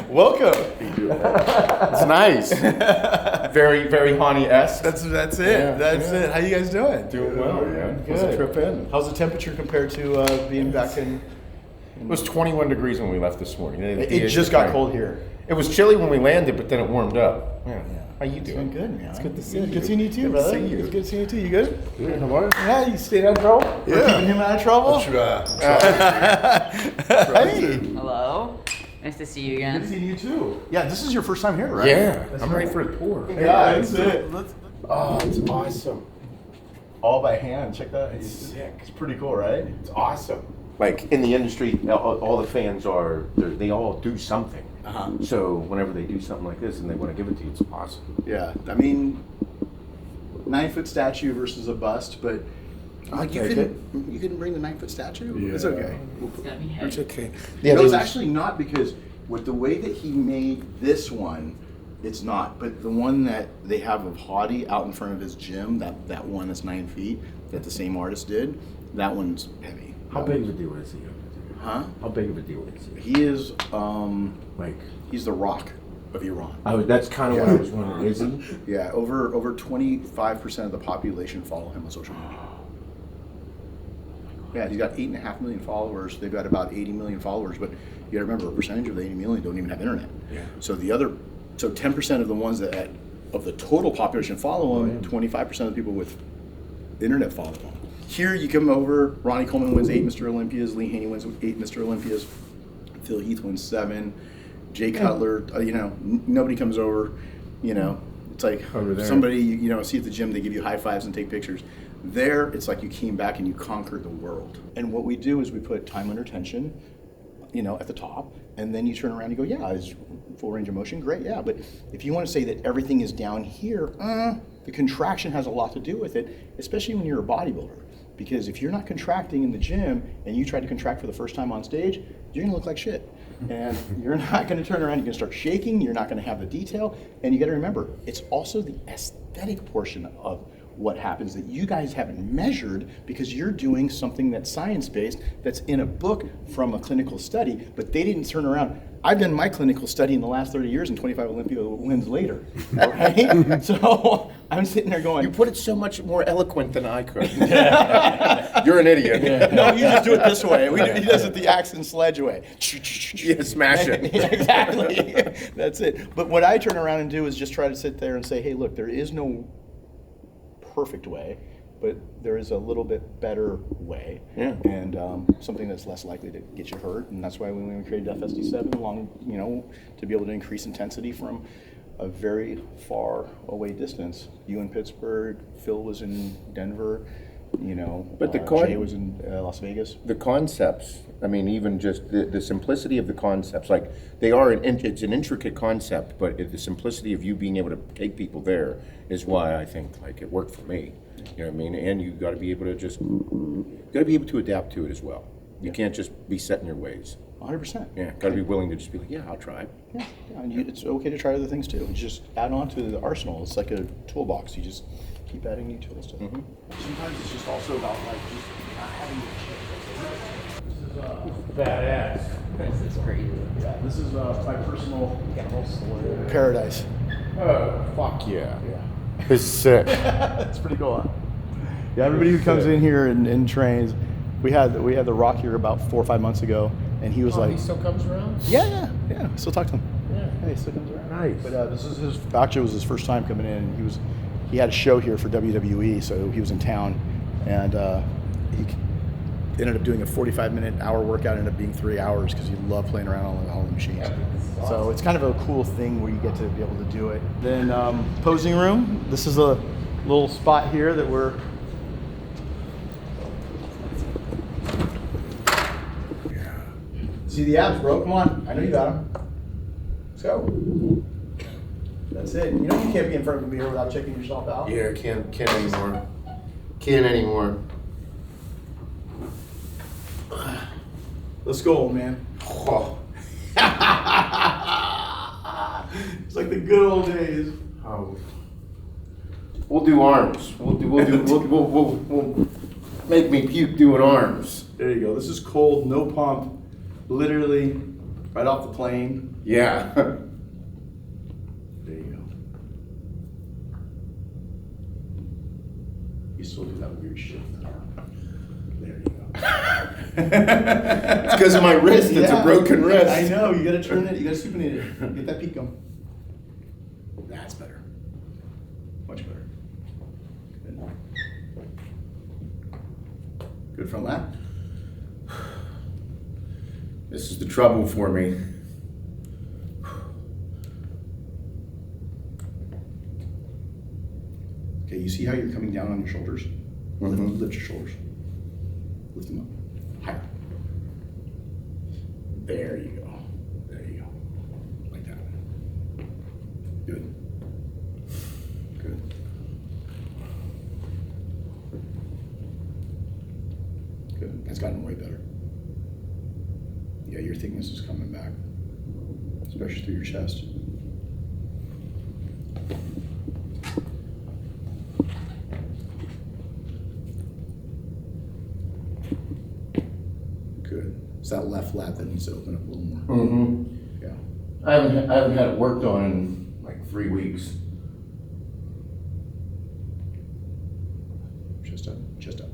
Welcome. It's nice. Very Hany-esque. That's it. That's it. How you guys doing? Doing well, man. How's the trip in? How's the temperature compared to being back in? It was 21 degrees when we left this morning. It just got cold here. It was chilly when we landed, but then it warmed up. Yeah. How you doing? Doing good, man. It's good to see you. Good seeing you too, Good brother. to see you. It's good seeing you too. You good? Good. How are you? Yeah, you stayed out of trouble? Yeah. We're keeping him out of trouble? Hey. Hello. Nice to see you again. Good seeing you too. Yeah, this is your first time here, right? Yeah. I'm ready for a tour. Yeah, that's it. Oh, it's awesome. All by hand. Check that. It's sick. It's pretty cool, right? It's awesome. Like in the industry, all the fans they all do something. Uh-huh. So whenever they do something like this and they want to give it to you, it's awesome. Yeah, I mean, 9-foot statue versus a bust, but you couldn't bring the 9-foot statue. Yeah. It's okay. It's gonna be heavy. It's okay. Yeah, no, it's actually not, because with the way that he made this one, it's not. But the one that they have of Hany out in front of his gym, that one that's 9 feet, that the same artist did, that one's heavy. How big of a deal is he? Huh? How big of a deal is he? He is, Like, he's the Rock of Iran. that's kind of what I was wondering. Is he? Yeah, over 25% of the population follow him on social media. Yeah, he's got 8.5 million followers. They've got about 80 million followers, but you got to remember, a percentage of the 80 million don't even have internet. Yeah. So 10% of the ones that of the total population follow him, 25% of the people with internet follow him. Here you come over, Ronnie Coleman wins 8 Mr. Olympias, Lee Haney wins 8 Mr. Olympias, Phil Heath wins 7, Jay Cutler, nobody comes over, it's like Over there. somebody, see at the gym, they give you high fives and take pictures. There, it's like you came back and you conquered the world. And what we do is we put time under tension, at the top, and then you turn around and you go, yeah, is full range of motion, great, yeah. But if you want to say that everything is down here, the contraction has a lot to do with it, especially when you're a bodybuilder. Because if you're not contracting in the gym and you try to contract for the first time on stage, you're gonna look like shit. And you're not gonna turn around, you're gonna start shaking, you're not gonna have the detail, and you gotta remember, it's also the aesthetic portion of what happens that you guys haven't measured, because you're doing something that's science-based, that's in a book from a clinical study, but they didn't turn around. I've done my clinical study in the last 30 years and 25 Olympia wins later, right? So I'm sitting there going... You put it so much more eloquent than I could. You're an idiot. Yeah. No, you just do it this way. He does it the axe and sledge way. Yeah, smash it. Yeah, exactly. That's it. But what I turn around and do is just try to sit there and say, hey, look, there is no perfect way, but there is a little bit better way, and something that's less likely to get you hurt. And that's why we created FSD7 to be able to increase intensity from a very far away distance. You in Pittsburgh, Phil was in Denver, But Jay was in Las Vegas. The concepts, even just the simplicity of the concepts, like they are, it's an intricate concept, but the simplicity of you being able to take people there is why I think it worked for me. You know what I mean? And you got to be able to adapt to it as well. You can't just be set in your ways. 100%. Yeah, got to be willing to just be like, yeah, I'll try. Yeah, and it's okay to try other things too. You just add on to the arsenal. It's like a toolbox. You just keep adding new tools to it. Mm-hmm. Sometimes it's just also about just not having the Badass. This is crazy. Yeah, this is my personal paradise. Oh, fuck yeah. This is sick. That's pretty cool, huh? Yeah, everybody who comes in here and trains, we had the Rock here about 4 or 5 months ago, and he was like, he still comes around? Yeah. Still talk to him. Yeah. He still comes around. Nice. But this is it was his first time coming in, and he had a show here for WWE, so he was in town, and he ended up doing a 45-minute hour workout, ended up being 3 hours because he loved playing around on all the machines. So it's kind of a cool thing where you get to be able to do it. Then posing room. This is a little spot here that we're. See the abs, bro? Come on. I know you got them. Let's go. That's it. You can't be in front of a mirror without checking yourself out. Yeah, can't anymore. Can't anymore. Let's go, old man. Oh. It's like the good old days. We'll do arms. We'll make me puke doing arms. There you go. This is cold, no pump. Literally Right off the plane. Yeah. There you go. You still do that weird shit. There you go. It's because of my wrist. It's a broken wrist. I know. You gotta turn it. You gotta supinate it. Get that peak going. That's better. Much better. Good. Good front lat. This is the trouble for me. Okay, you see how you're coming down on your shoulders? Mhm. Lift your shoulders. Lift them up. Higher. There you go. There you go. Like that. Good. Good. Good. That's gotten way better. Yeah, your thickness is coming back, especially through your chest. Good. It's that left lat that needs to open up a little more. Mm-hmm. Yeah. I haven't had it worked on in like 3 weeks. Chest up. Chest up.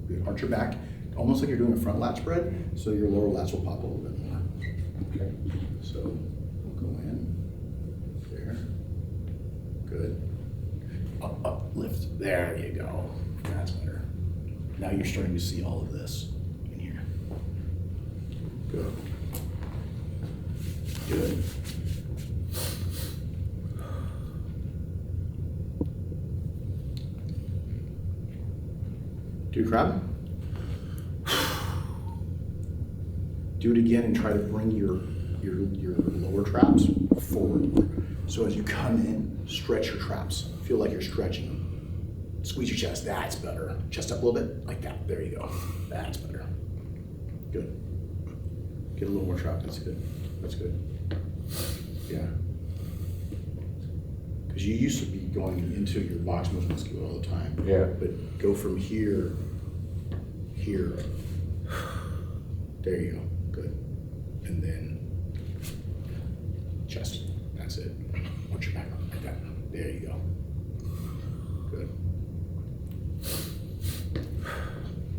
Good. Arch your back, almost like you're doing a front lat spread, so your lower lats will pop a little bit more. Okay. So we'll go in. There. Good. Up, up, lift. There you go. That's better. Now you're starting to see all of this in here. Good. Good. Do crab. Do it again and try to bring your lower traps forward. So as you come in, stretch your traps. Feel like you're stretching them. Squeeze your chest. That's better. Chest up a little bit, like that. There you go. That's better. Good. Get a little more trap. That's good. That's good. Yeah. Because you used to be going into your box motion muscle all the time. Yeah. But go from here, here. There you go. Good. And then chest. That's it. Watch your back like that. There you go. Good.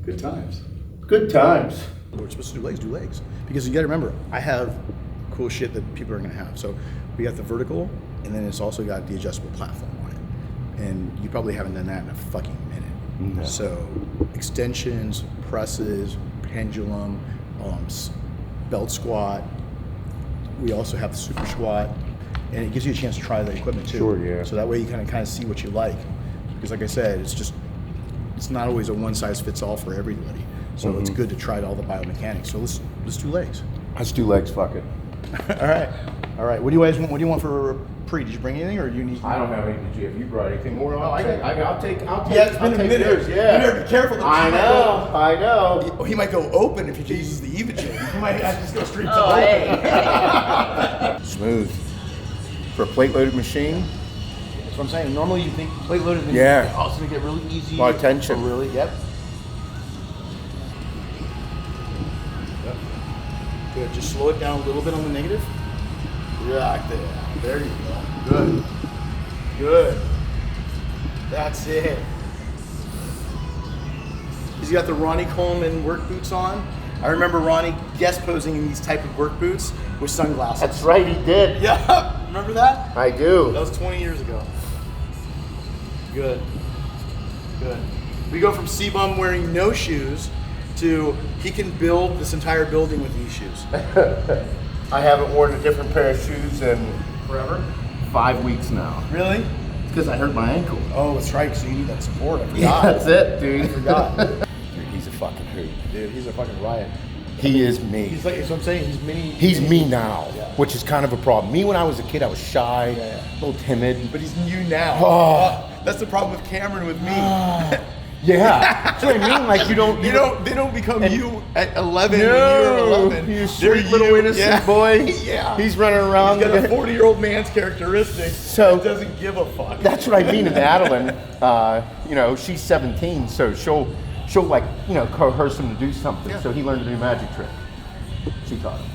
Good times. Good times. We're supposed to do legs. Because you gotta remember, I have cool shit that people are gonna have. So we got the vertical, and then it's also got the adjustable platform on it. And you probably haven't done that in a fucking minute. No. So extensions, presses, pendulum, belt squat. We also have the super squat, and it gives you a chance to try the equipment too. Sure, yeah. So that way you kind of see what you like. Because like I said, it's not always a one size fits all for everybody. So it's good to try all the biomechanics. So let's do legs. Let's do legs, fuck it. All right. What do you guys want? What do you want for pre? Did you bring anything, or do you need? I don't have anything. Have you brought anything more? I'll take. Yeah, it's been a minute. Yours, You yeah. better be careful. I know. He might go open if he uses the Evogen. He might have to just go straight to Oh, open. hey. Smooth. For a plate-loaded machine. That's what I'm saying. Normally you think plate loaded. Yeah. Oh, it's gonna get really easy. A lot of tension. Oh, really? Yep. Good. Just slow it down a little bit on the negative. Right there. There you go. Good. Good. That's it. He's got the Ronnie Coleman work boots on. I remember Ronnie guest posing in these type of work boots with sunglasses. That's right, he did. Yeah. Remember that? I do. That was 20 years ago. Good. Good. We go from C-Bum wearing no shoes to he can build this entire building with these shoes. I haven't worn a different pair of shoes in Forever? 5 weeks now. Really? Because I hurt my ankle. Oh, that's right, because you need that support. I forgot. Yeah, that's it, dude. I forgot. Dude, he's a fucking hoot. Dude, he's a fucking riot. He is me. He's like, that's what I'm saying, He's me now, Yeah. which is kind of a problem. Me when I was a kid, I was shy, Yeah. a little timid. But he's you now. Oh. That's the problem with Cameron with me. Yeah, that's what I mean. Like you don't. They don't become you at 11 No, when you're 11. you They're sweet little innocent boy. Yeah. He's running around. He's got a 40-year-old man's characteristics. So- that doesn't give a fuck. That's what I mean. And Adeline, she's 17, so she'll like, coerce him to do something. Yeah. So he learned a new magic trick. She taught him.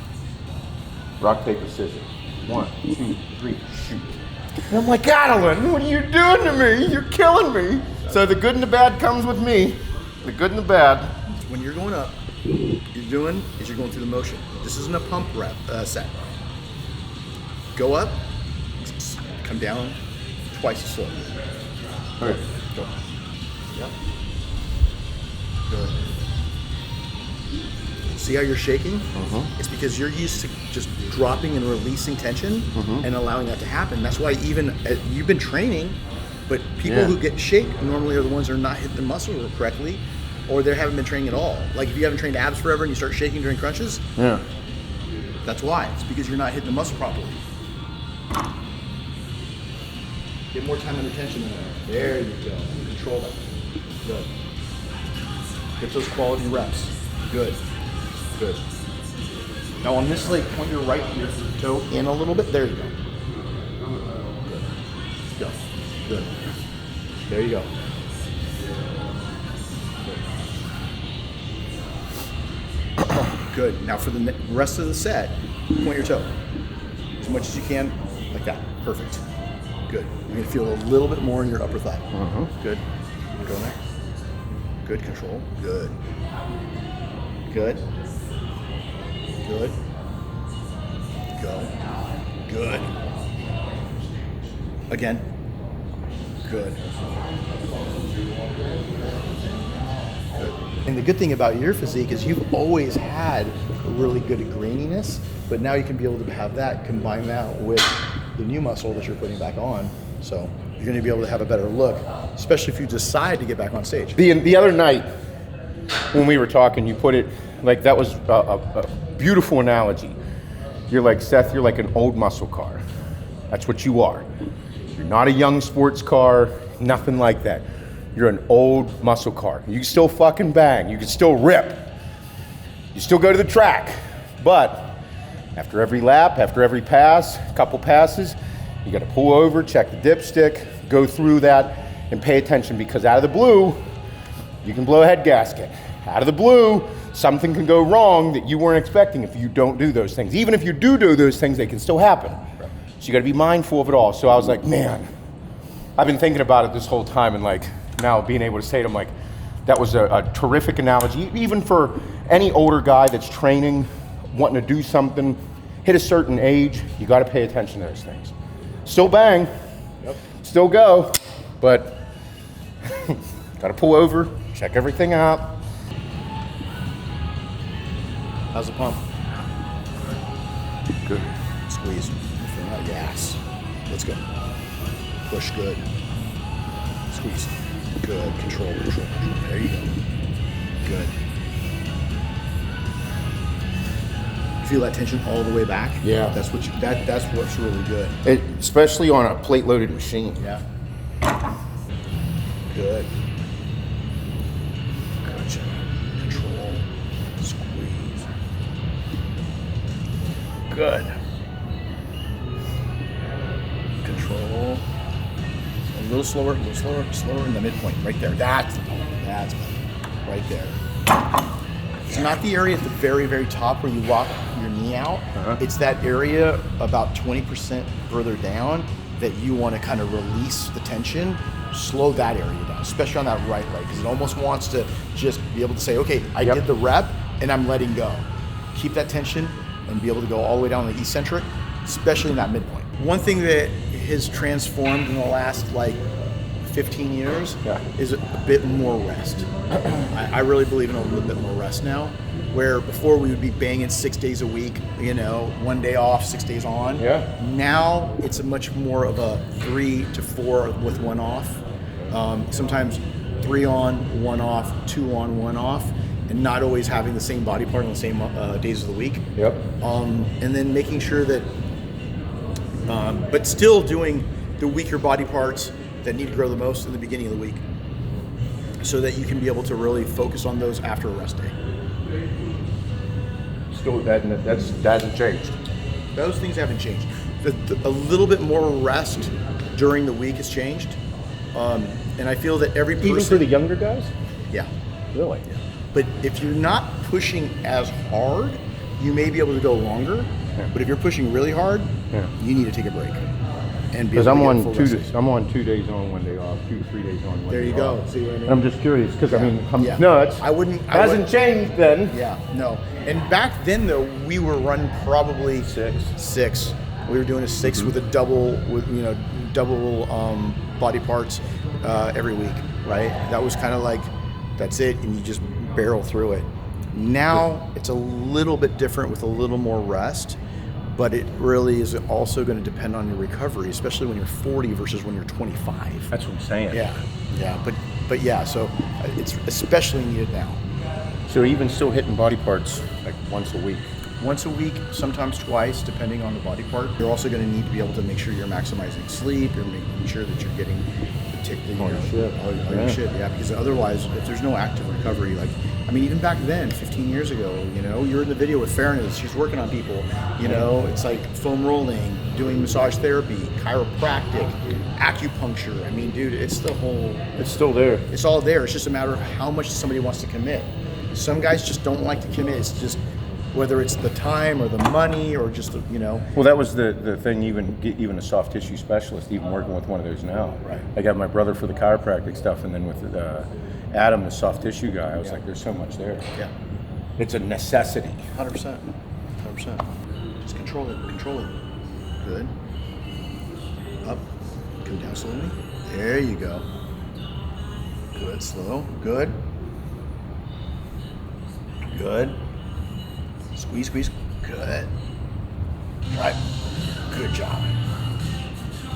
Rock, paper, scissors. 1, 2, 3, shoot. And I'm like, Adeline, what are you doing to me? You're killing me. So the good and the bad comes with me. The good and the bad. When you're going up, you're going through the motion. This isn't a pump rep set. Go up, come down twice as slow. All right. Go. Yep. Good. See how you're shaking? It's because you're used to just dropping and releasing tension and allowing that to happen. That's why even you've been training, but people who get shake normally are the ones that are not hitting the muscle correctly, or they haven't been training at all. Like if you haven't trained abs forever and you start shaking during crunches, that's why. It's because you're not hitting the muscle properly. Get more time under tension in there. There you go. Control that. Good. Get those quality reps. Good. Good. Now on this leg, point your toe in a little bit. There you go. Good. Go. Good. There you go. Good. Now for the rest of the set, point your toe as much as you can, like that. Perfect. Good. You're gonna feel a little bit more in your upper thigh. Good. Go there. Good control. Good. Good. Good. Go. Good. Again. Good. Good. And the good thing about your physique is you've always had a really good graininess, but now you can be able to have that, combine that with the new muscle that you're putting back on. So you're going to be able to have a better look, especially if you decide to get back on stage. The other night when we were talking, you put it like that was a beautiful analogy. You're like, Seth, you're like an old muscle car. That's what you are. You're not a young sports car, nothing like that. You're an old muscle car. You can still fucking bang. You can still rip. You still go to the track. But after every lap, after every pass, couple passes, you got to pull over, check the dipstick, go through that, and pay attention because out of the blue, you can blow a head gasket. Out of the blue, something can go wrong that you weren't expecting if you don't do those things. Even if you do those things, they can still happen. So you got to be mindful of it all. So I was like, man, I've been thinking about it this whole time, and like now being able to say it, I'm like, that was a terrific analogy. Even for any older guy that's training, wanting to do something, hit a certain age, you got to pay attention to those things. Still bang, still go, but got to pull over, check everything out. How's the pump? Good. Squeeze. Yes. Let's go. Push. Good. Squeeze. Good. Control. There you go. Good. Feel that tension all the way back? Yeah. That's what's really good. Especially on a plate-loaded machine. Yeah. Good. Gotcha. Control. Squeeze. Good. Control. A little slower in the midpoint. Right there. That's the point. That's right there. It's not the area at the very, very top where you lock your knee out. It's that area about 20% further down that you want to kind of release the tension, slow that area down, especially on that right leg, because it almost wants to just be able to say, okay, I did the rep and I'm letting go. Keep that tension and be able to go all the way down the eccentric, especially in that midpoint. One thing that has transformed in the last 15 years is a bit more rest. I really believe in a little bit more rest now, where before we would be banging 6 days a week, 1 day off, 6 days on. Yeah. Now it's a much more of a 3 to 4 with 1 off. Sometimes 3 on, 1 off, 2 on, 1 off, and not always having the same body part on the same days of the week. Yep. And then making sure that, but still doing the weaker body parts that need to grow the most in the beginning of the week, so that you can be able to really focus on those after a rest day. Still, that hasn't changed. Those things haven't changed. A little bit more rest during the week has changed, and I feel that every person, Even for the younger guys? yeah, Really? But if you're not pushing as hard, you may be able to go longer. Yeah. But if you're pushing really hard, you need to take a break. And Because I'm I'm on 2 days on, 1 day off, 2 to 3 days on, 1 day off. There you go. See what I mean? I'm just curious because Yeah. I mean, Yeah. no, it's I wouldn't. hasn't changed then. Yeah, no. And back then though, we were running probably 6. We were doing a 6 with a double, double body parts every week, right? That was kind of like, that's it, and you just barrel through it. Now it's a little bit different with a little more rest, but it really is also going to depend on your recovery, especially when you're 40 versus when you're 25. That's what I'm saying. Yeah, but yeah, so it's especially needed now. So even still hitting body parts like once a week. Once a week, sometimes twice, depending on the body part. You're also going to need to be able to make sure you're maximizing sleep. You're making sure that you're getting All your shit. all your shit, yeah. Because otherwise, if there's no active recovery, like, I mean, even back then, 15 years ago, you're in the video with Fairness. She's working on people. It's like foam rolling, doing massage therapy, chiropractic, acupuncture. I mean, dude, it's the whole. It's still there. It's all there. It's just a matter of how much somebody wants to commit. Some guys just don't like to commit. It's just whether it's the time or the money or just Well, that was the thing. Even a soft tissue specialist, even working with one of those now. Right. I got my brother for the chiropractic stuff, and then with Adam, the soft tissue guy. I was like, there's so much there. Yeah. It's a necessity. 100%. Just control it. Good. Up. Come down slowly. There you go. Good. Slow. Good. Squeeze. Good. Right. Good job.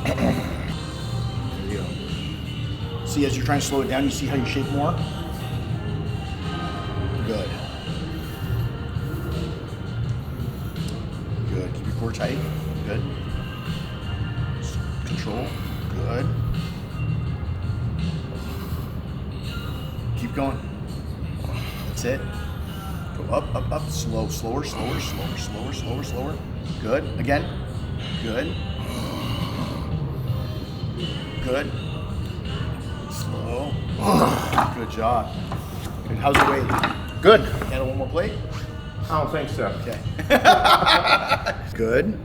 There you go. See, as you're trying to slow it down, you see how you shake more? Good. Keep your core tight. Good. Control. Good. Keep going. That's it. Go up. Slower. Good. Again. Good. Slow. Good job. Good. How's the weight? Good. Handle one more plate? I don't think so. Okay. Good.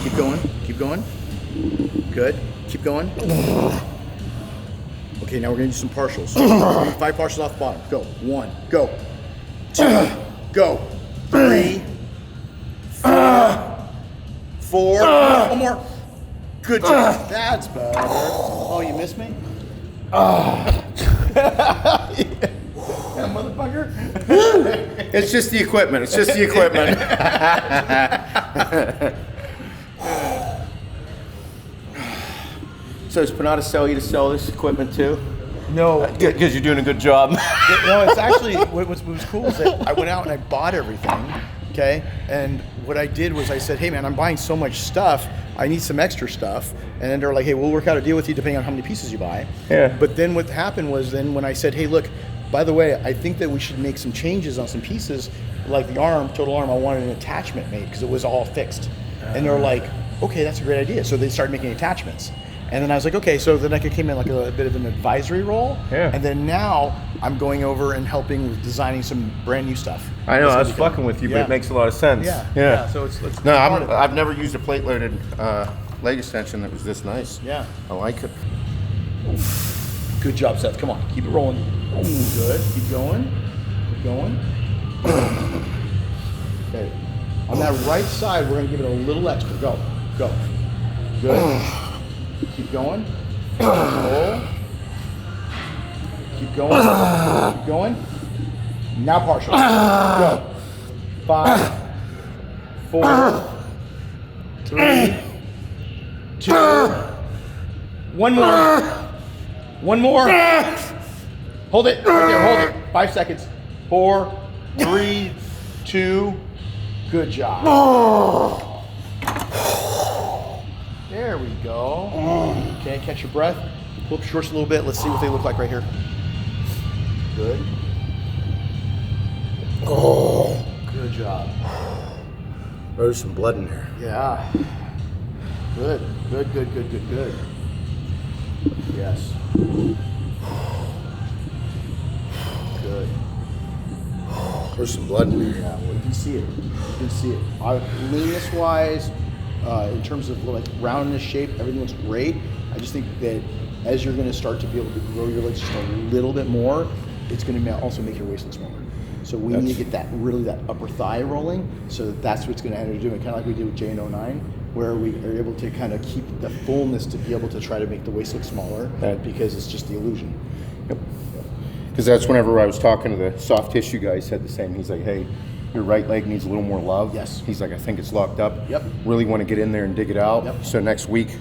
Keep going. Good. Keep going. Okay, now we're gonna do some partials. 5 partials off the bottom. Go. 1. Go. 2. Go. 3. 4. One more. Good job. That's better. Oh, you missed me? Yeah, motherfucker. It's just the equipment. So is Panada sell you to sell this equipment too? No. Because you're doing a good job. No, it's actually, what was cool is that I went out and I bought everything, okay? And what I did was I said, hey man, I'm buying so much stuff, I need some extra stuff. And then they're like, hey, we'll work out a deal with you depending on how many pieces you buy. Yeah. But then what happened was then when I said, hey, look, by the way, I think that we should make some changes on some pieces, like the arm, total arm, I wanted an attachment made because it was all fixed. And they're like, okay, that's a great idea. So they started making attachments. And then I was like, okay, so then I came in like a bit of an advisory role. Yeah. And then now I'm going over and helping with designing some brand new stuff. I know, It's I was gonna become- fucking with you, but Yeah. it makes a lot of sense. Yeah. So it's No, part of it. I've never used a plate-loaded leg extension that was this nice. Yeah. I like it. Good job, Seth. Come on, keep it rolling. Good. Keep going. Okay. On that right side, we're gonna give it a little extra. Go. Good. Keep going. Roll. Keep going. Now partial. Go. 5, 4, 3, 2. One more. Hold it. Right there. Hold it. 5 seconds. 4, 3, 2. Good job. There we go. Okay, catch your breath. Pull up your shorts a little bit. Let's see what they look like right here. Good. Good job. There's some blood in there. Yeah. Good. Yes. Good. there's some blood. Yeah, well, you can see it. You can see it. Leanness wise, in terms of like roundness, shape, everything looks great. I just think that as you're going to start to be able to grow your legs just a little bit more, it's going to also make your waist look smaller. So we need to get that upper thigh rolling. So that's what's going to end up doing, kind of like we did with J09, where we are able to kind of keep the fullness to be able to try to make the waist look smaller, because it's just the illusion. Yep. Because that's whenever I was talking to the soft tissue guy, he said the same. He's like, hey, your right leg needs a little more love. Yes. He's like, I think it's locked up. Yep. Really want to get in there and dig it out. Yep. So next week,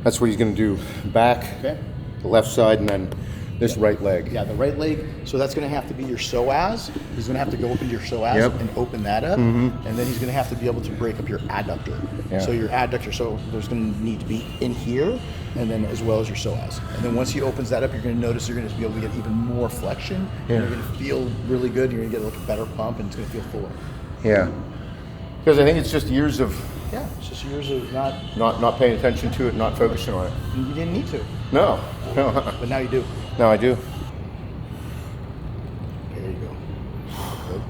that's what he's going to do. Back, the left side, and then this right leg. Yeah, the right leg. So that's going to have to be your psoas. He's going to have to go up into your psoas and open that up. And then he's going to have to be able to break up your adductor. Yeah. So your adductor, so there's going to need to be in here, and then as well as your psoas. And then once he opens that up, you're going to notice you're going to be able to get even more flexion. Yeah. And you're going to feel really good. You're going to get like a better pump, and it's going to feel fuller. Yeah. Because I think it's just years of It's just years of not paying attention to it, not focusing on it. You didn't need to, No. but now you do. No, I do. There you go. Good.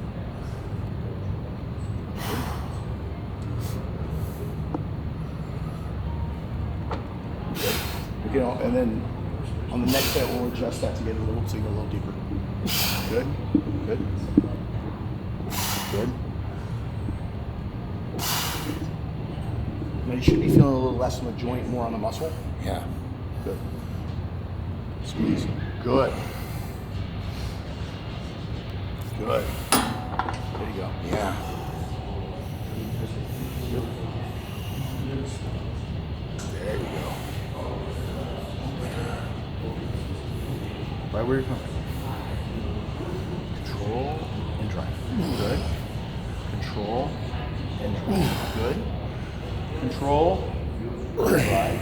Good. And then on the next set, we'll adjust that to get a little deeper. Good. Good. Good. Now you should be feeling a little less on the joint, more on the muscle. Yeah. Good. Squeeze. Good. Good. There you go. Yeah. There you go. Right where you're coming. Control and drive. Good. Control and drive. Good. Control and drive.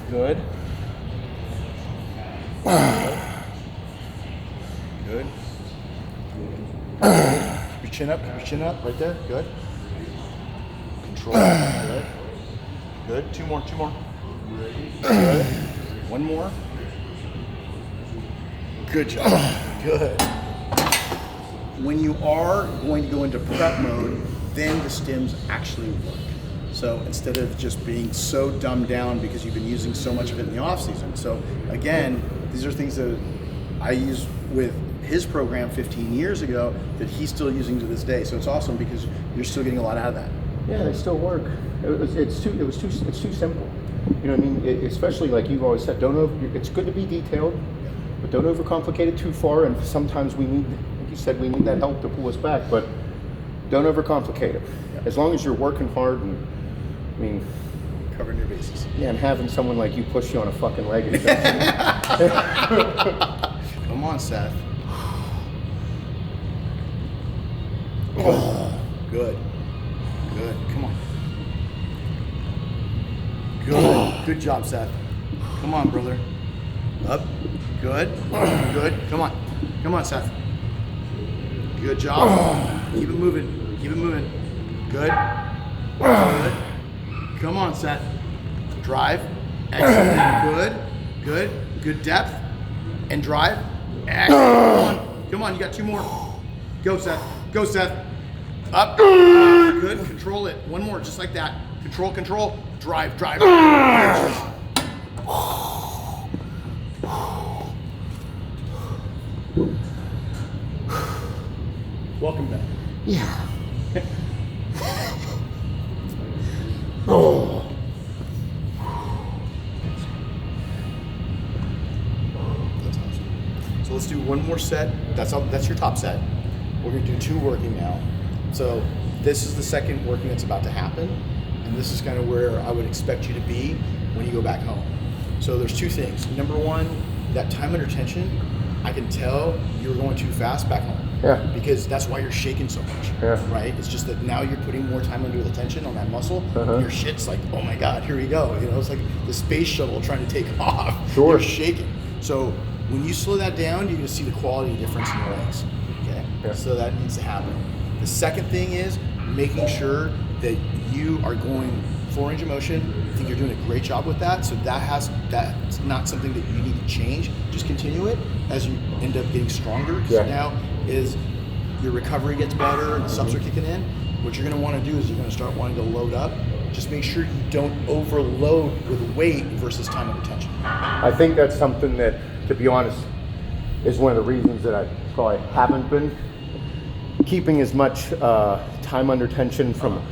Good. Good. Keep your chin up, right there. Good. Control. Good. Good. Two more. Good. One more. Good job. Good. When you are going to go into prep mode, then the stims actually work. So instead of just being so dumbed down because you've been using so much of it in the off season. So again, these are things that I used with his program 15 years ago that he's still using to this day. So it's awesome because you're still getting a lot out of that. Yeah, they still work. It's too simple. You know what I mean? Especially like you've always said, it's good to be detailed, but don't overcomplicate it too far. And sometimes we need, like you said, we need that help to pull us back, but don't overcomplicate it. As long as you're working hard and, I mean, Covering your bases. yeah, and having someone like you push you on a fucking leg. Come on, Seth. Good. Good. Come on. Good. Good job, Seth. Come on, brother. Up. Good. Good. Come on. Come on, Seth. Good job. Keep it moving. Keep it moving. Good. Good. Come on, Seth. Drive. Excellent. Good. Good. Good depth. And drive. Excellent. Come on. Come on. You got two more. Go, Seth. Go, Seth. Up. Good. Control it. One more. Just like that. Control, control. Drive, drive. Welcome back. Yeah. Oh. That's awesome. So let's do one more set. That's your top set. We're gonna do two working now. So this is the second working that's about to happen, and this is kind of where I would expect you to be when you go back home. So there's two things. Number one, that time under tension, I can tell you're going too fast back home. Yeah. Because that's why you're shaking so much. Yeah. Right? It's just that now you're putting more time under the tension on that muscle. Uh-huh. Your shit's like, oh my God, here we go. You know, it's like the space shuttle trying to take off. Sure. You're shaking. So when you slow that down, you're gonna see the quality difference in your legs. Okay? Yeah. So that needs to happen. The second thing is making sure that you are going full range of motion. I think you're doing a great job with that. So that's not something that you need to change. Just continue it as you end up getting stronger. Because Yeah. now is your recovery gets better and the subs are kicking in. What you're going to want to do is you're going to start wanting to load up. Just make sure you don't overload with weight versus time and attention. I think that's something that, to be honest, is one of the reasons that I probably haven't been keeping as much time under tension from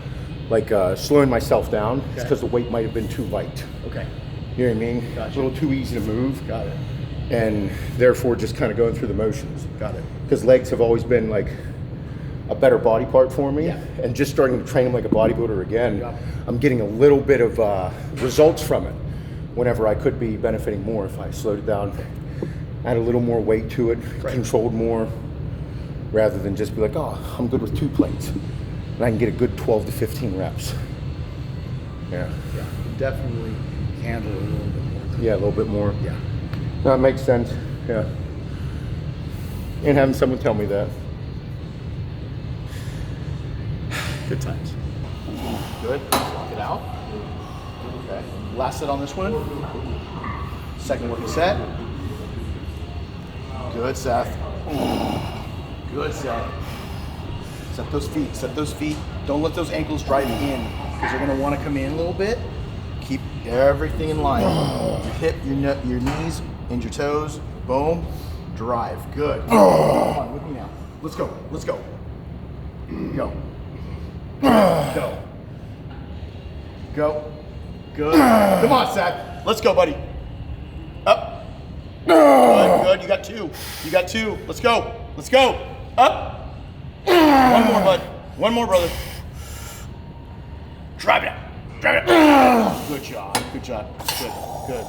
like slowing myself down. It's because the weight might have been too light. Okay. You know what I mean? Gotcha. A little too easy to move. Got it. And therefore just kind of going through the motions. Got it. Because legs have always been like a better body part for me. Yeah. And just starting to train them like a bodybuilder again, Yeah. I'm getting a little bit of results from it whenever I could be benefiting more if I slowed it down, add a little more weight to it, controlled more, rather than just be like, oh, I'm good with 2 plates. And I can get a good 12 to 15 reps. Yeah. Yeah. Definitely handle it a little bit more. Yeah, a little bit more. Yeah. That makes sense. Yeah. And having someone tell me that. Good times. Good. Lock it out. Okay. Last set on this one. Second working set. Good, Seth. Good, Seth. Set those feet. Set those feet. Don't let those ankles drive in because they're going to want to come in a little bit. Keep everything in line. Your hip, your knees, and your toes. Boom. Drive. Good. Come on, with me now. Let's go. Let's go. Go. Go. Go. Good. Come on, Seth. Let's go, buddy. Up. Good, good. You got 2. You got 2. Let's go. Let's go. Up. One more, bud. One more, brother. Drive it out. Drive it out. Good job. Good job. Good. Good.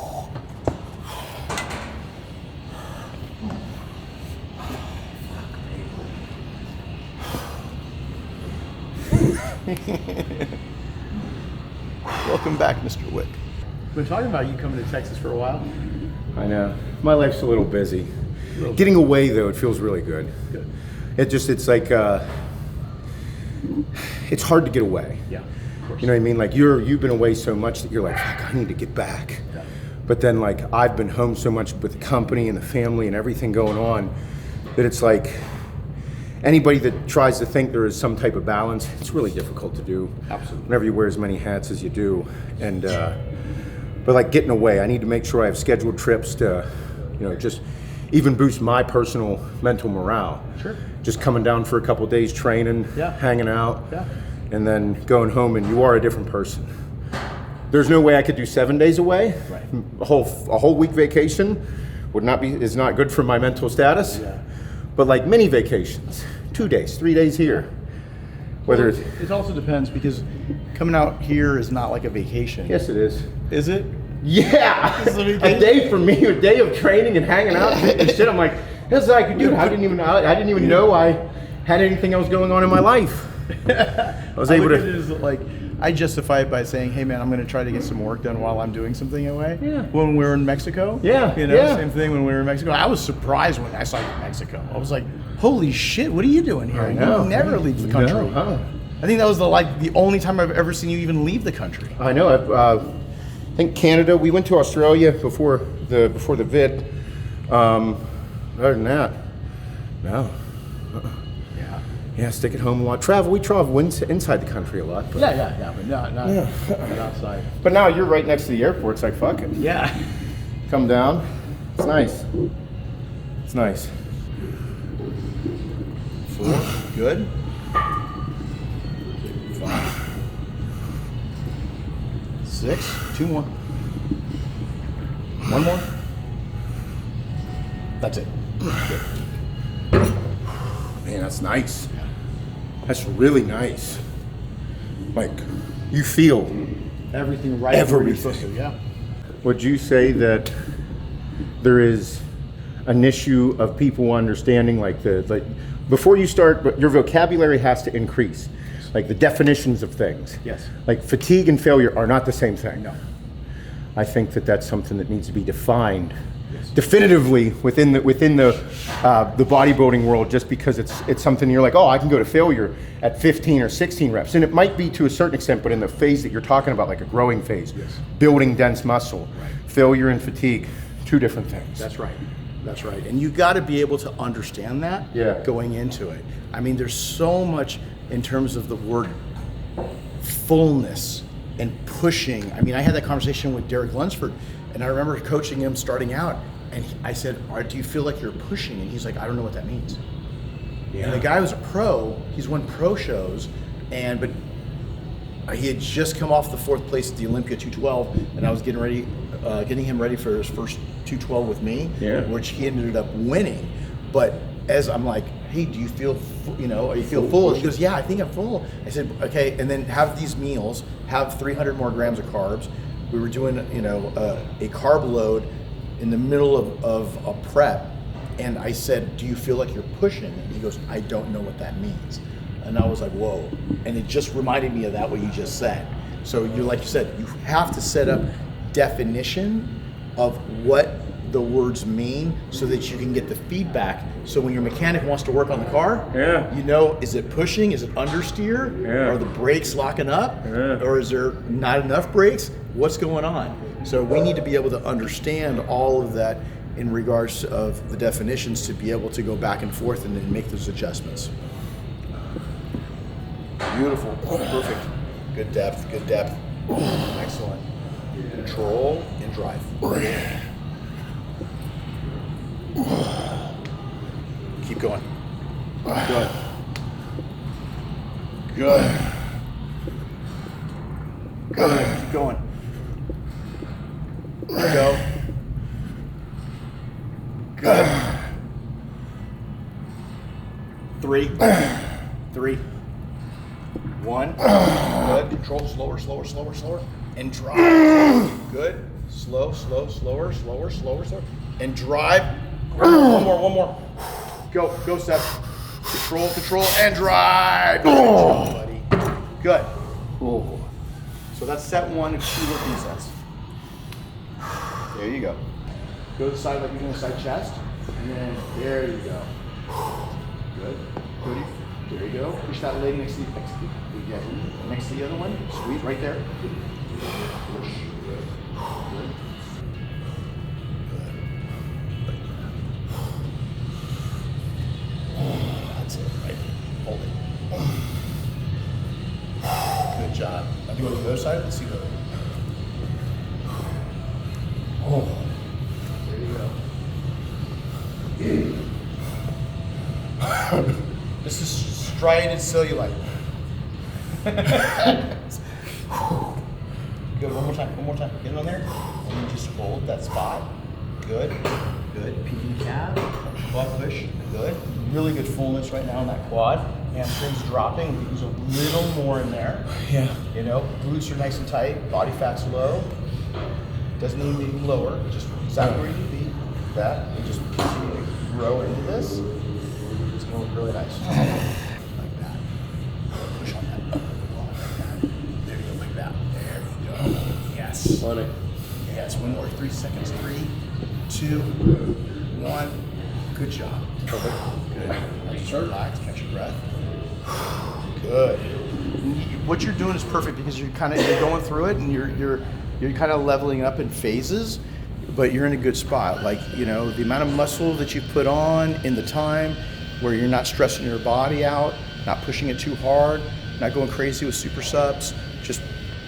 Welcome back, Mr. Wick. Been talking about you coming to Texas for a while. I know. My life's a little busy. Getting away though, it feels really good. Good. It's like, it's hard to get away. Yeah, of course. You know what I mean? Like you've been away so much that you're like, fuck, I need to get back. Yeah. But then like I've been home so much with the company and the family and everything going on that it's like anybody that tries to think there is some type of balance, it's really difficult to do. Absolutely. Whenever you wear as many hats as you do. And but like getting away, I need to make sure I have scheduled trips to, you know, just even boost my personal mental morale. Sure. Just coming down for a couple days training, Yeah. hanging out, Yeah. and then going home and you are a different person. There's no way I could do 7 days away. Right. A whole week vacation is not good for my mental status. Yeah. But like mini vacations, 2 days, 3 days here. Whether it's, It also depends because coming out here is not like a vacation. yes it is. Is it? Yeah, Is it a a vacation? day for me, a day of training and hanging out and shit. I'm like, this is what I could do. I didn't even know I had anything else going on in my life. I was able Look at it to. as like I justify it by saying, "Hey man, I'm going to try to get some work done while I'm doing something away." Yeah. When we were in Mexico. Yeah, You know, yeah. same thing when we were in Mexico. I was surprised when I saw you in Mexico. I was like, "Holy shit, what are you doing here?" I know. You never leave the country. No, huh? I think that was the only time I've ever seen you even leave the country. I know. I think Canada. We went to Australia before the vid. Other than that, no. Yeah. Yeah, stick at home a lot. We travel inside the country a lot. But, Yeah, but not outside. but now you're right next to the airport. It's like, fuck it. Yeah. Come down. It's nice. It's nice. 4. Good. 5. 6. 2 more. 1 more. That's it. Man, that's nice. That's really nice. Like, you feel. Everything right where you're Everything. supposed to. Yeah. Would you say that there is an issue of people understanding before you start, but your vocabulary has to increase, like the definitions of things. Yes. Like fatigue and failure are not the same thing. No. I think that that's something that needs to be defined definitively within the bodybuilding world. Just because it's something you're like, oh, I can go to failure at 15 or 16 reps, and it might be to a certain extent, but in the phase that you're talking about, like a growing phase, building dense muscle, failure and fatigue, 2 different things. That's right. That's right. And you got to be able to understand that going into it. I mean, there's so much in terms of the word fullness and pushing. I mean, I had that conversation with Derek Lunsford, and I remember coaching him starting out, and I said, do you feel like you're pushing? And he's like, I don't know what that means. And the guy was a pro. He's won pro shows, but he had just come off the 4th place at the Olympia 212, and I was getting him ready for his first 212 with me, which he ended up winning. But as I'm like, hey, do you feel, are you feel full? And he goes, yeah, I think I'm full. I said, okay, and then have these meals, have 300 more grams of carbs. We were doing, a carb load in the middle of a prep. And I said, do you feel like you're pushing? And he goes, I don't know what that means. And I was like, whoa. And it just reminded me of that, what you just said. So like you said, you have to set up definition of what the words mean so that you can get the feedback. So when your mechanic wants to work on the car, is it pushing? Is it understeer? Are the brakes locking up? Or is there not enough brakes? What's going on? So we need to be able to understand all of that in regards of the definitions to be able to go back and forth and then make those adjustments. Beautiful, perfect. Good depth, excellent. Control and drive. Keep going. Good. Keep going. Go. Good. 3. 1. Good. Control. Slower. And drive. Good. Slower. And drive. One more. Go, Seth. Control, and drive. Good job, buddy. Good. Cool. So that's set 1 of 2 working sets. There you go. Go to the side like you're doing a side chest, and then there you go. Good. There you go. Push that leg next to the other one. Squeeze right there. Push. Good. That's it. Right. Hold it. Good job. Now do it to the other side. Let's see the. There you go. This is striated cellulite. Good. One more time. Get it on there. And then just hold that spot. Good. Peeking calf. Quad push. Good. Really good fullness right now in that quad. Hamstrings dropping. We use a little more in there. Yeah. Glutes are nice and tight. Body fat's low. Doesn't need to be lower. Just exactly where you need to be. That. And just continue to grow into this. It's going to look really nice. Like that. Push on that. Like that. There you go. Like that. There you go. Yes. Funny. Yes. One more. 3 seconds. 3, 2, 1. Good job. Perfect. Good. Just relax. Catch your breath. Good. What you're doing is perfect because you're going through it and you're kind of leveling up in phases, but you're in a good spot. Like, the amount of muscle that you put on in the time where you're not stressing your body out, not pushing it too hard, not going crazy with super subs. Just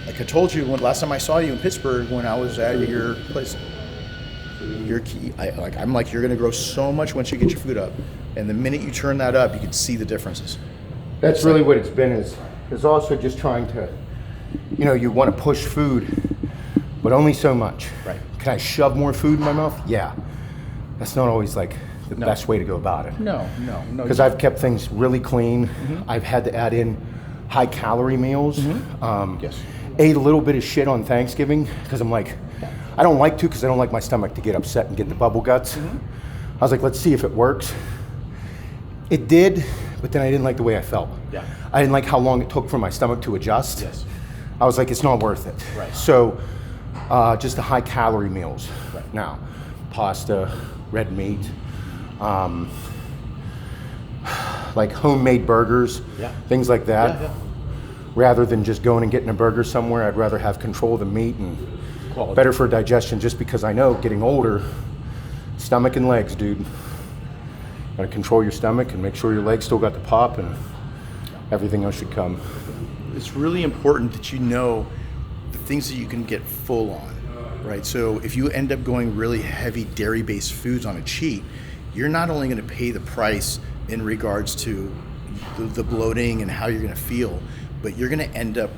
like I told you last time I saw you in Pittsburgh when I was at your place. You're going to grow so much once you get your food up. And the minute you turn that up, you can see the differences. That's really what it's been is also just trying to, you want to push food, but only so much. Right. Can I shove more food in my mouth? Yeah. That's not always the best way to go about it. No. Because I've kept things really clean. Mm-hmm. I've had to add in high calorie meals. Mm-hmm. Yes. Ate a little bit of shit on Thanksgiving because I'm like, I don't like to because I don't like my stomach to get upset and get the bubble guts. Mm-hmm. I was like, let's see if it works. It did, but then I didn't like the way I felt. Yeah. I didn't like how long it took for my stomach to adjust. Yes. I was like, it's not worth it. Right. So just the high calorie meals. Right. Now, pasta, red meat, like homemade burgers, things like that. Yeah. Rather than just going and getting a burger somewhere, I'd rather have control of the meat and quality. Better for digestion just because I know getting older, stomach and legs, dude. Gotta control your stomach and make sure your legs still got the pop, and everything else should come. It's really important that you know the things that you can get full on, right? So if you end up going really heavy dairy-based foods on a cheat, you're not only going to pay the price in regards to the bloating and how you're going to feel, but you're going to end up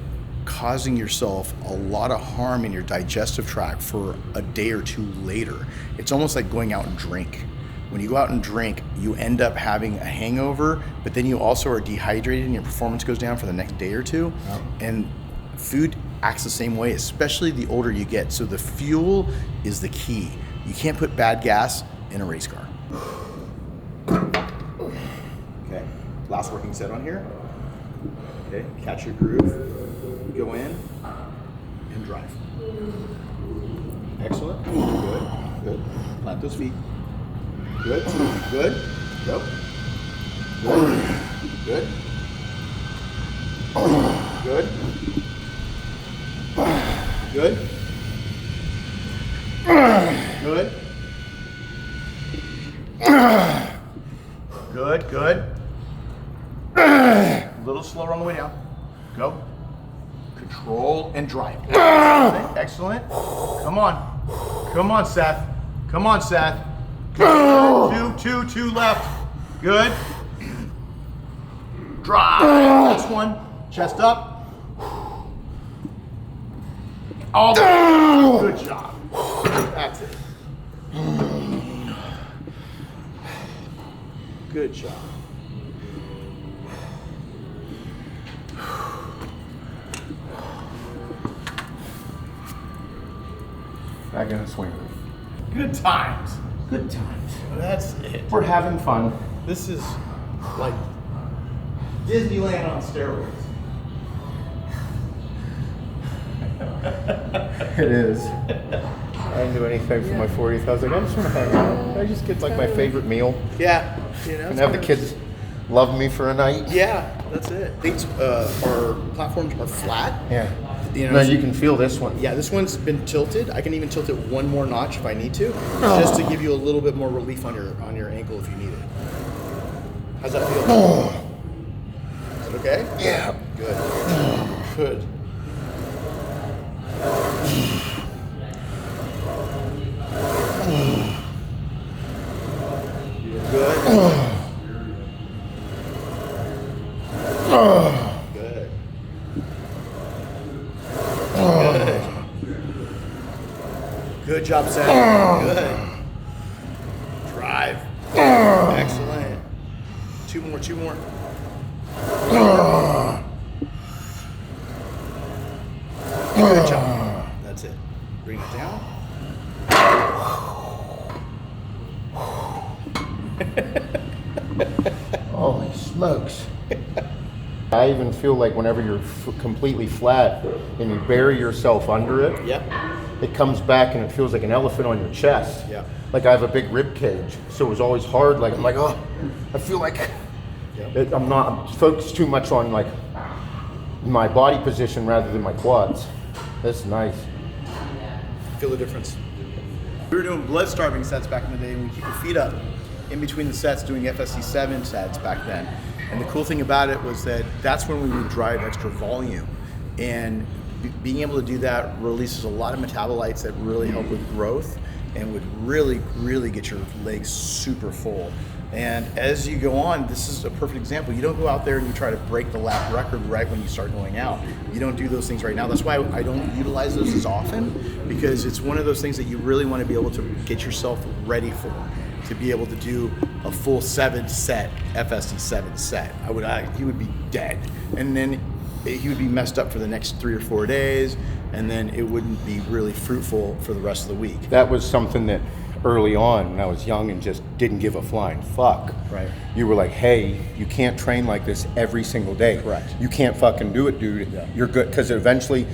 causing yourself a lot of harm in your digestive tract for a day or two later. It's almost like going out and drink. When you go out and drink, you end up having a hangover, but then you also are dehydrated and your performance goes down for the next day or two. Oh. And food acts the same way, especially the older you get. So the fuel is the key. You can't put bad gas in a race car. Okay, last working set on here. Okay, catch your groove, go in, and drive. Excellent, good. Plant those feet. Good, good, go. Good, good. Good. Good. Good. Good, good. A little slower on the way down. Go. Control and drive. Excellent. Come on. Come on, Seth. Come on, Seth. Two left. Good. Drive. This one. Chest up. All the way. Good job. That's it. Good job. Back in the swing. Good times. Good times. That's it. We're having fun. This is like Disneyland on steroids. It is. I didn't do anything for my 40th. I was like, I just want to hang out. I just get like my favorite meal Yeah. You know, and have the kids love me for a night. Yeah, that's it. These our platforms are flat. Yeah. You know, No, so you can feel this one. yeah, this one's been tilted. I can even tilt it one more notch if I need to, just to give you a little bit more relief on your ankle if you need it. How's that feel? Is it okay? Yeah. Good. Good. Good. Good. Good. Good job, Seth. Good. Drive. Excellent. Two more. Good job. That's it. Bring it down. Holy smokes. I even feel like whenever you're completely flat and you bury yourself under it, Yep. it comes back and it feels like an elephant on your chest. Yeah. Like I have a big rib cage, so it was always hard. Like I'm like, oh, I feel like Yep. I'm focused too much on like my body position rather than my quads. That's nice. Feel the difference. We were doing blood starving sets back in the day, and we keep your feet up in between the sets, doing FSC 7 sets back then. And the cool thing about it was that that's when we would drive extra volume. And being able to do that releases a lot of metabolites that really help with growth and would really, really get your legs super full. And as you go on, this is a perfect example. You don't go out there and you try to break the lap record right when you start going out. You don't do those things right now. That's why I don't utilize those as often, because it's one of those things that you really want to be able to get yourself ready for, to be able to do a full 7-set FSC 7 set. He would be dead, and then he would be messed up for the next 3 or 4 days, and then it wouldn't be really fruitful for the rest of the week. That was something that early on when I was young and just didn't give a flying fuck. Right. You were like, hey, you can't train like this every single day. Correct. You can't fucking do it, dude. Yeah. You're good, because eventually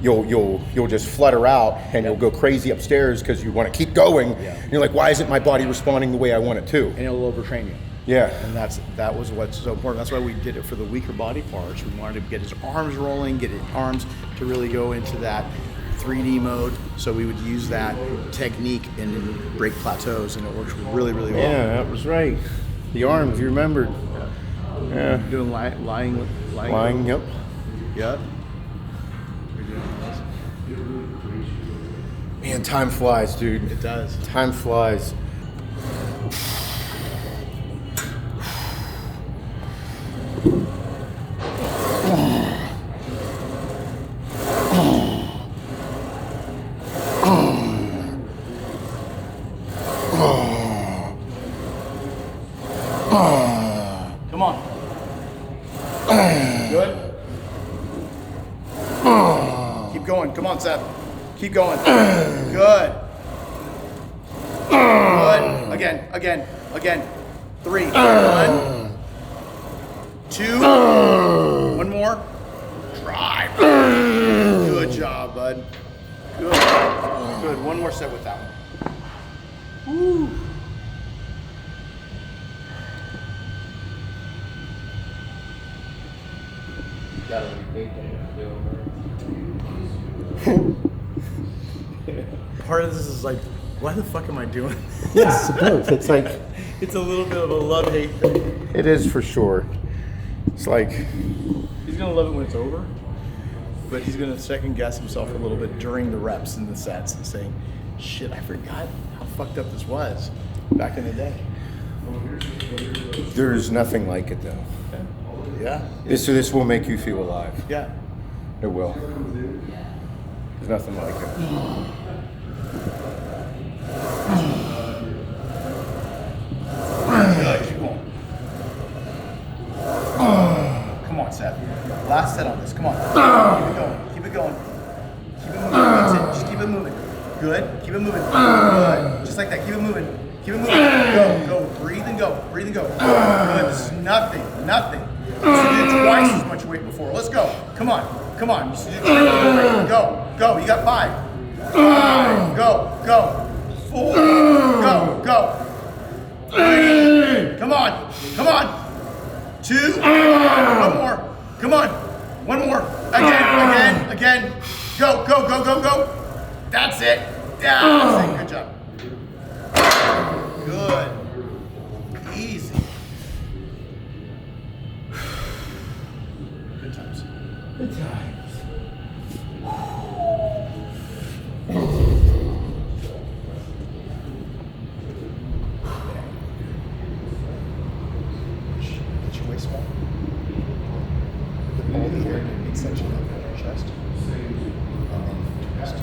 you'll just flutter out and you'll go crazy upstairs because you want to keep going. Yeah. And you're like, why isn't my body responding the way I want it to? And it'll overtrain you. Yeah. And that was what's so important. That's why we did it for the weaker body parts. We wanted to get his arms rolling, get his arms to really go into that 3D mode. So we would use that technique and break plateaus, and it works really, really well. Yeah, that was right. The arms, you remembered. Yeah. Doing lying. Lying, yep. Yep. Man, time flies, dude. It does. Time flies. Come on. Good. Keep going. Come on, Seth. Keep going. Good. Good. Again. 3. 1, 2. One more. Drive. Good job, bud. Good. One more set with that one. Woo. Part of this is like, why the fuck am I doing this? Yes, both. It's like, It's a little bit of a love-hate thing. it is for sure. It's like, He's gonna love it when it's over, but he's gonna second guess himself a little bit during the reps and the sets and saying, shit, I forgot how fucked up this was back in the day. there's nothing like it though. Yeah. This will make you feel alive. Yeah. It will. There's nothing like it. Good. Keep going. Come on, Seth. Last set on this. Come on. Keep it going. Keep it moving. That's it. Just keep it moving. Good. Keep it moving. Good. Just like that. Keep it moving. Keep it moving. Go. Breathe and go. Good. This is nothing. You did twice as much weight before. Let's go. Come on. You should do twice as much weight. Go. You got 5. 5. Go. 4. Go. 3. Come on. 2. One more. Come on. One more. Again. Go. That's it. Yeah. Good job. Good. Easy. Good times. Get your waist small. Put all the air in the midsection of your chest. And then twist.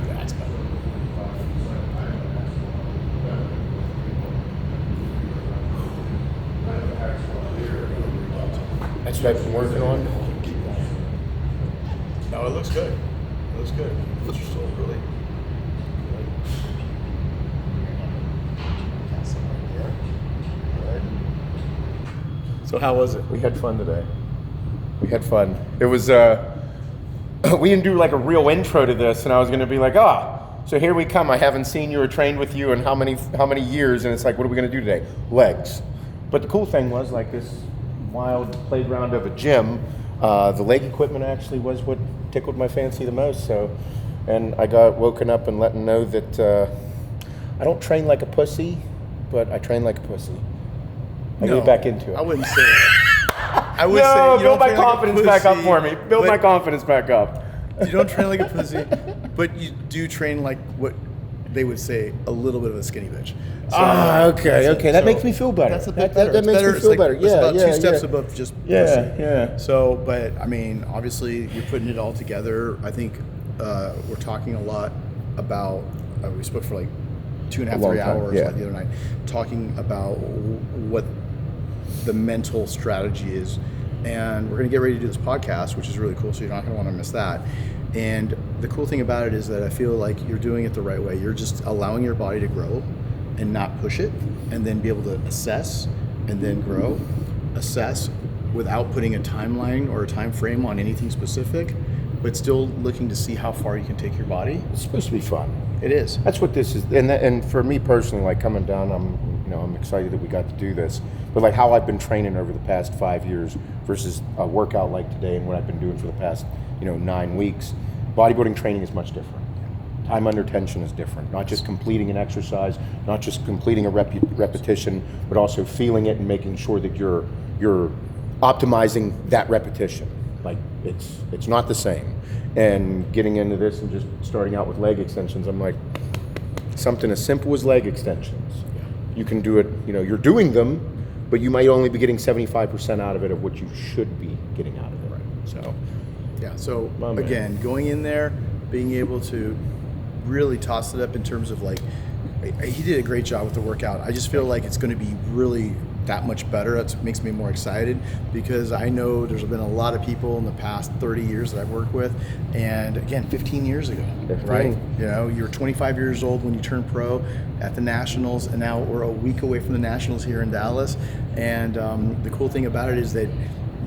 That's better. That's what I've been working on. No, it looks good. But you're still really good. So how was it? We had fun today. It was, we didn't do like a real intro to this, and I was going to be like, so here we come. I haven't seen you or trained with you in how many years, and it's like, what are we going to do today? Legs. But the cool thing was, like, this wild playground of a gym, the leg equipment actually was what tickled my fancy the most. So, and I got woken up and let them know that I don't train like a pussy, but I train like a pussy. I get back into it. I wouldn't say it. I would say you build don't my train like a confidence back up pussy, for me. Build my but confidence back up. You don't train like a pussy, but you do train like what they would say a little bit of a skinny bitch. So, Okay. That makes me feel better. That's a bit That better. makes me It's feel like, better. It's about Yeah, 2 steps yeah. above just pussy. Yeah. So, but I mean, obviously, you're putting it all together. I think we're talking a lot about. We spoke for like 2.5, 3 hours yeah. like the other night, talking about what the mental strategy is, and we're going to get ready to do this podcast, which is really cool. So you're not going to want to miss that. And the cool thing about it is that I feel like you're doing it the right way. You're just allowing your body to grow and not push it, and then be able to assess and then grow, assess without putting a timeline or a time frame on anything specific, but still looking to see how far you can take your body. It's supposed to be fun. It is. That's what this is. And for me personally, like coming down, I'm I'm excited that we got to do this. But like how I've been training over the past 5 years versus a workout like today and what I've been doing for the past, 9 weeks, bodybuilding training is much different. Time under tension is different. Not just completing an exercise, not just completing a repetition, but also feeling it and making sure that you're optimizing that repetition. Like it's not the same. And getting into this and just starting out with leg extensions, I'm like, something as simple as leg extensions. You can do it, you're doing them, but you might only be getting 75% out of it of what you should be getting out of it. Right. So, yeah. So My man. again, going in there, being able to really toss it up in terms of like, he did a great job with the workout. I just feel like it's going to be really that much better. That makes me more excited because I know there's been a lot of people in the past 30 years that I've worked with, and again, 15 years ago, 15. right? You were 25 years old when you turned pro at the Nationals, and now we're a week away from the Nationals here in Dallas. And the cool thing about it is that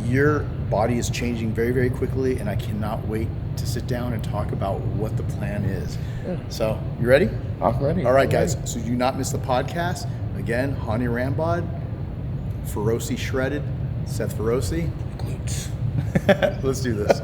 your body is changing very, very quickly, and I cannot wait to sit down and talk about what the plan is. Yeah. So, you ready? I'm ready. All right, guys. So do not miss the podcast. Again, Hany Rambod, Feroci Shredded, Seth Feroci. Glutes. Let's do this.